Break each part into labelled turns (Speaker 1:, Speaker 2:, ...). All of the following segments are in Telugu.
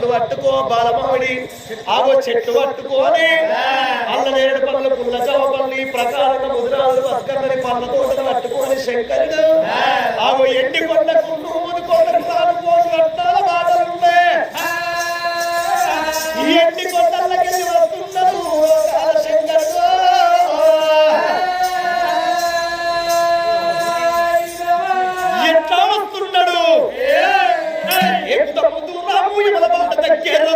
Speaker 1: పండ్లు పట్టుకో బాలమావిడి ఆగో చెట్టు పట్టుకోని అల్లనేడు పనులు పుల్ల చవపల్లి ప్రకారంగా ముదిరాలు బతుకన్నని పండ్ల తోటలు పట్టుకోని శంకరుడు ఆగో ఎండి కొండ కుంటూ ముది కొండకు తానుకోని రత్నాల మాటలుండే ఈ ఎండి కొండలకెళ్ళి వస్తున్నాడు శంకరుడు ఎట్లా వస్తున్నాడు ఎంత ముందు రాము ఇవాళ బాట తగ్గేదో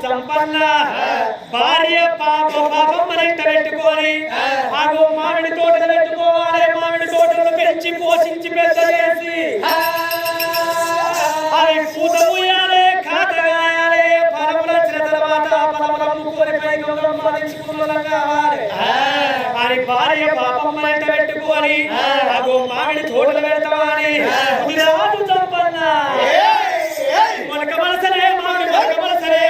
Speaker 1: చెప్పరా
Speaker 2: భార్య పాపం పెట్టుకొని ఆగో మామిడి తోటలు పెట్టుకోవాలి మామిడి తోటలను పెంచి పోషించి పెద్ద చేసి అవి పూత పూయాలి కాతగాయాలి ఫలములు వచ్చిన తర్వాత ఫలములు అమ్ముకొని పైగా కావాలి అని భార్య పాపం పెట్టుకొని ఆగో మామిడి తోటలు పెడతామని రాజు చంపన్న మొలక మనసలే మామిడి మొలక మనసలే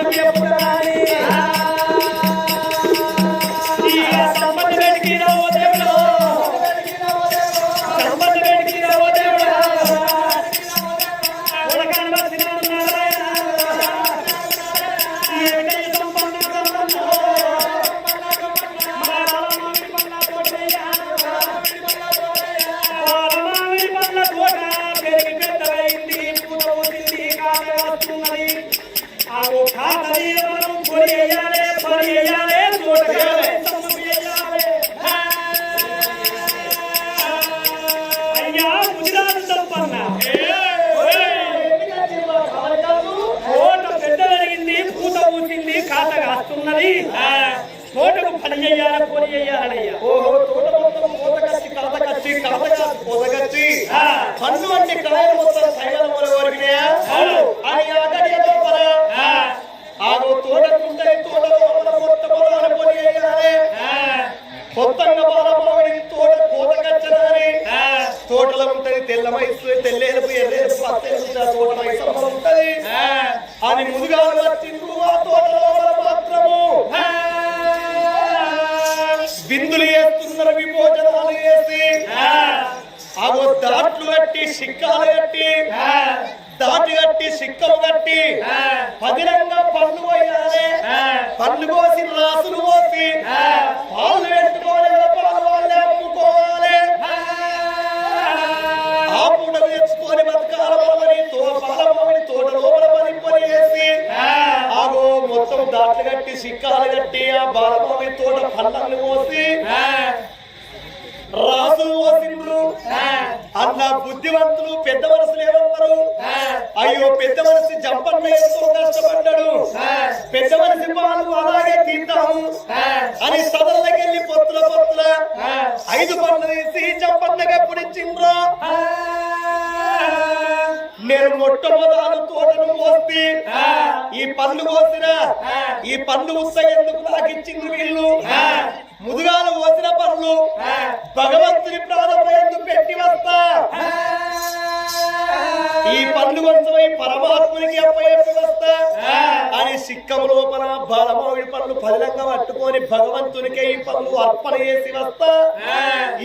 Speaker 2: మనకు చెప్పుతారని సంబంధ వేడికి రావో దేవుడు సంబంధ వేడికి రావో దేవుడు ఉడకాని వచ్చినాడు నారాయణ ఏకైక సంపన్న సంపన్న మారమామి పల్ల తోటయ్యా మారమామి పల్ల తోట పెరిగి పెద్దలైంది పూత ఊసింది కాక వస్తున్నది ఆగో కాతది మనం పొడి వేయాలి తోటకాయ అయ్యా గుజరాత్ సంపన్న తోట పెద్ద పెరిగింది పూత ఊసింది కాత కాస్తున్నది తోటకు పని చేయాలి పొడి చేయాలయ్యా
Speaker 1: ఓహో తోట మొత్తం పూతకచ్చి కాతకచ్చి పూతకచ్చి పన్ను అంటే కాయలు మొత్తం సైలం వరకు అని అగడియలో ఆగో తోటకుంటే తోటలో మొత్తం పొలాలు పొడి వేయాలి కొత్తగా బాలమావిడి తోట పూతకచ్చని తోటలో ఉంటది తెల్ల మైసు తెల్లేరుపు ఎర్రేపు పత్తేరు తోట మైసమ్మ ఉంటది అని ముందుగా వచ్చిండ్రు ఆ తోటలో మాత్రము విందులు వేస్తున్నారు విమోచనాలు వేసి ఆగో దాట్లు కట్టి సిక్కాలు కట్టి దాటి కట్టి సిక్కలు కట్టి పదిలంగా పండ్లు పోయాలి పండ్లు కోసి రాసులు పోసి పాలు పెట్టుకోవాలి పాలు వాళ్ళే అమ్ముకోవాలి ఆ పూట తెచ్చుకొని బతకాల బలమని తోట లోపల పని వేసి ఆగో మొత్తం దాట్లు కట్టి సిక్కాలు కట్టి ఆ బాలమని తోట పండ్లను పోసి రాసులు పోసిండ్రు అన్న బుద్ధివంతులు పెద్ద మనసులు ఏమన్నారు అయ్యో పెద్ద మనసు జంపన్న ఎంతో కష్టపడ్డాడు పెద్ద మనసు పాలు అలాగే తింటాము అని సదల్లకెళ్ళి పొత్తుల 5 పండ్లు తీసి జంపన్నగా పుడిచిండ్రు నేను మొట్టమొదలు తోటను పోసి ఈ పండ్లు పోసినా ఈ పండ్లు ఉత్స ఎందుకు నాకు ఇచ్చింది వీళ్ళు ముదుగాలు పోసిన పనులు భగవంతుని ప్రారంభం పెట్టి వస్తా ఈ పండ్లు కొంచెమై పరమాత్మునికి అప్పయ్యప్పి వస్తా అని సిక్కం లోపల బాలమావిడి పనులు పదిలంగా పట్టుకొని భగవంతునికి ఈ పనులు అర్పణ చేసి వస్తా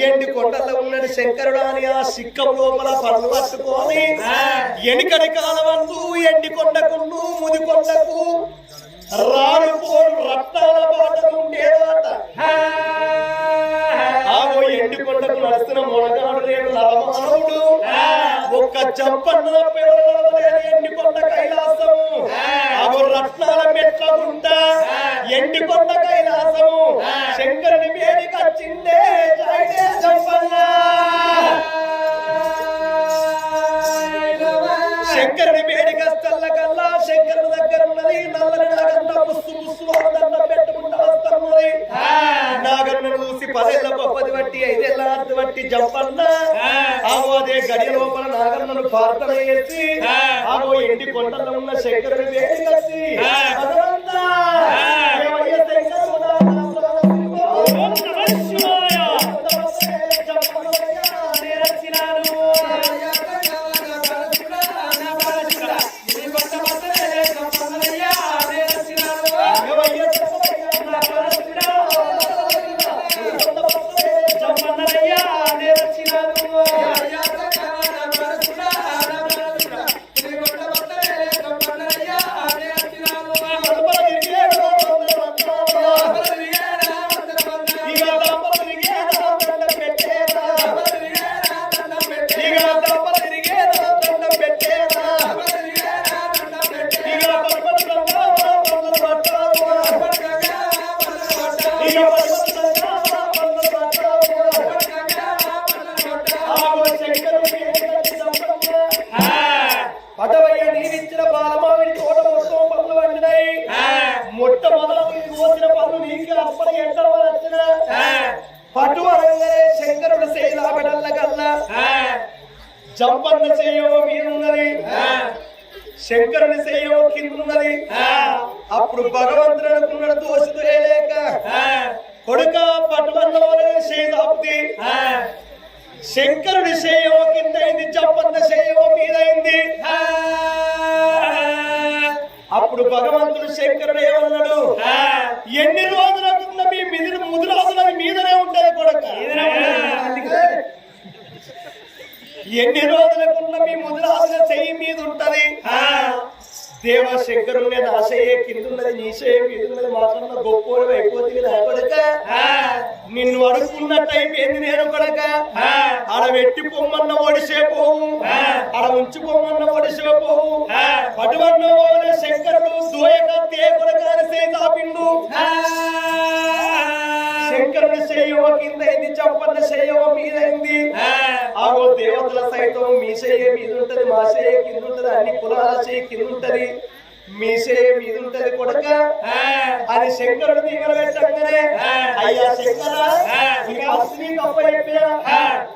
Speaker 1: ఎండి కొండల్లో ఉన్నది శంకరుడు అని ఆ సిక్కం లోపల పనులు పట్టుకొని ఎనికడి కాలవందు ఎండి కొండకు ముది కొండకు రాడు పోడు రత్నాల బాటలు ఉండేవాట ఆగో ఎండి కొండకు నడుస్తున్న మొనగాడు రేడు నరమానవుడు ఒక్క చంపన్న ఎండి కొండ కైలాసము ఆగో రత్నాల మెట్లగుంట ఎండి కొండ కైలాసము శంకరుని వేడికి వచ్చిందే చంపన్న శంకరుని వేడికి వస్తల్ల కల్లా శంకరుని దగ్గర ఉన్నది నల్లని నాగంట పుస్తు దండ పెట్టుకుంటా వస్తున్నది నాగన్న చూసి 10 ఏళ్ల పప్పది బట్టి 5 ఏళ్ల అర్థ బట్టి జంపన్న ఆగో అదే గడియ లోపల నాగన్నను ప్రార్థన చేసి ఆగో ఎండి కొండలో ఉన్న శంకరుని వేడికి వచ్చి జంపన్న చేయో మీరున్నది శంకరుని చేయో కిందున్నది అప్పుడు భగవంతుడు అనుకున్నాడు దోషితో లేక కొడుక పట్టువన్నలోనే చేదాపుతి శంకరుని చేయో కిందైంది జంపన్న చేయో మీదైంది అప్పుడు భగవంతుడు శంకరుడు ఏమన్నాడు, ఎన్ని రోజులకున్న మీ ముదిరాజుల మీదనే ఉంటది కొడక, ఎన్ని రోజులకున్న మీ ముదిరాజుల చెయ్యి మీద ఉంటది. దేవశంకరుడు నేను ఆశయే కిందున్నది నీశయ మీదున్నది మాట్లాడిన గొప్ప అయిపోతుంది కొడక, నిన్ను అడుగుకున్నట్టు అయిపోయింది నేను కొడక. ఆడ వెట్టి పొమ్మన్న ఒడిసే పోవు, ఆడ ఉంచి పొమ్మన్న ఒడిసే పోవు. అటువన్న శంకరుడు దోయక కొడక సేపిండు. శంకరుడు చేయవ కిందైంది, చంపన్న చేయవ మీదైంది. ఆగో దేవతల సైతం మీ చేయ మీద ఉంటది, మా చేయ కింద ఉంటది, అన్ని కులాల చేయ కింద ఉంటది, మీ చేయ మీద ఉంటది కొడక అని శంకరుడు దీవెన పెట్టగానే, అయ్యా శంకర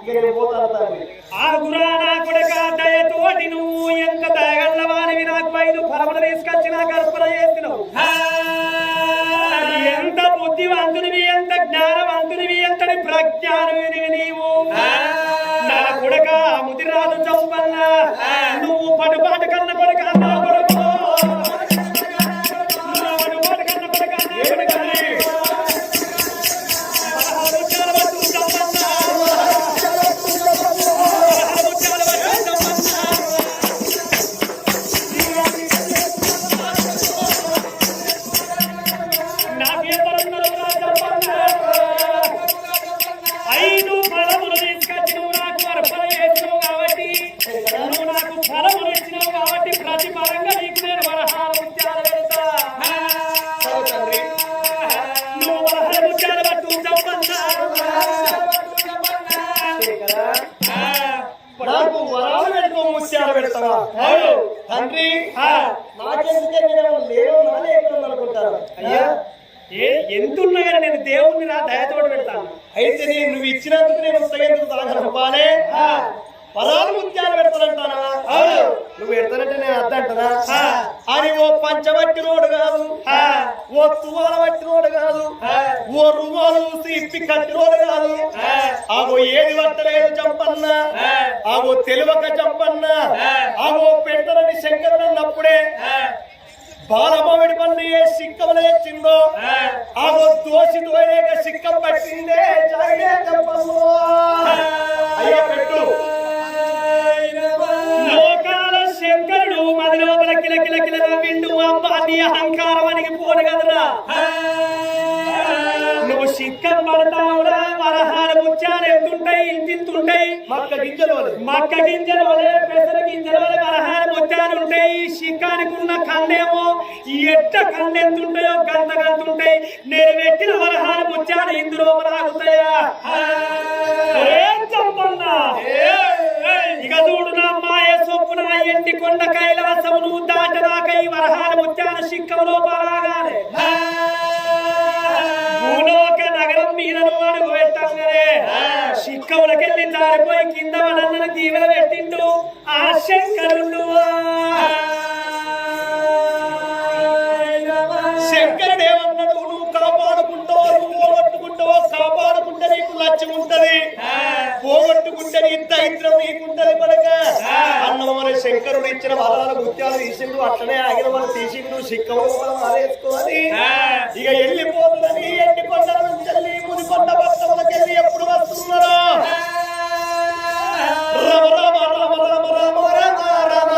Speaker 1: నేను పోతాను తండ్రి.
Speaker 2: ఆ గురానా కొడక దయతోటి నువ్వు ఎంత దయగల్లవానివి, నాకు 5 ఫలములు తీసుకొచ్చి నాకు అర్పణ చేసినావు. ఎంత బుద్ధివంతునివి, ఎంత జ్ఞానవంతునివి, ఎంతటి ప్రజ్ఞానునివి నీవు. నా కొడక ముదిరాజు చంపన్న నువ్వు పటుపాటు కన్న కొడక నా కొడుకు
Speaker 1: తండ్రి నాకెందుకే అనుకుంటాను. అయ్యా
Speaker 2: ఎంతున్నా కానీ నేను దేవుణ్ణి నా దయతోడు పెడతాను.
Speaker 1: అయితే నువ్వు ఇచ్చినందుకు నేను ఉత్తగెందుకు తాగలపాలే, పదాలు ముత్యాలు పెడతానంటానా? నువ్వు పెడతానంటే నేను అద్దంటనా అని ఓ పంచబట్టి రోడ్డు కాదు, ఓ తువాల బట్టి రోడ్డు కాదు, ఓ రుమాలు చూసి ఇప్పి కట్టి రోడ్డు కాదు. ఆగో ఏది పట్టలేదు చంపన్న, ఆగో తెలివక చంపన్న, ఆగో పెడతానని శంకరుడు అన్నప్పుడే బాలమావిడి పన్ను ఏ సిక్కములు తెచ్చిందో ఆగో దోషి దోయలేక సిక్కం పట్టిందే జాగే చంపను. అయ్యా పెట్టు.
Speaker 2: లోకాల శంకరుడు మది లోపల కిలకిల నవ్విండు. అమ్మా నీ అహంకారం అనికి పోను కదరా, నువ్వు సిక్కం పడతావురా. వరహాల ముత్యాలు ఎంతుంటాయి, ఇంతింతుంటాయి. మక్క గింజలు పెసర గింజలు వరహాల ముత్యాలు ఉంటాయి. సిక్కానికి ఉన్న కళ్ళేమో ఎట్ట కళ్ళు ఎంతుంటాయో గంత గంతుంటాయి. నేను పెట్టిన వరహాల ముత్యాలు ఇందులో రాగుతాయా? ఇక చూడు నా మాయ సొప్పున ఎండి కొండ కైలాసము నువ్వు దాటదాకై వరహాల ముత్యాలు సిక్కములో పరాగానే భూలోక నగరం మీద నువ్వు అడుగు పెట్టంగానే సిక్కములకెళ్ళి జారిపోయి కింద వాళ్ళ దీవెన పెట్టిండు ఆ శంకరుడు.
Speaker 1: శంకరుడు ఏమన్నాడు, నువ్వు కాపాడుకుంటావు, నువ్వు పోగొట్టుకుంటావో కాపాడుకుంటే నీకు లక్ష్యం ఉంటది, పోగొట్టుకుంటే నీ దైత్రం నీకుంటది కనుక అన్నమని శంకరుడు ఇచ్చిన వరాల ముత్యాలు తీసిండు. అట్లనే ఆగిన వాళ్ళు తీసిండు, సిక్కములు ఆరేసుకోవాలి. ఇక వెళ్ళిపోతుందని ఎండి కొండల నుంచి వెళ్ళి ముదికొండ పట్టణంలోకి వెళ్ళి ఎప్పుడు వస్తున్నారో రామ రామ రామ రామ రామ రామ రామ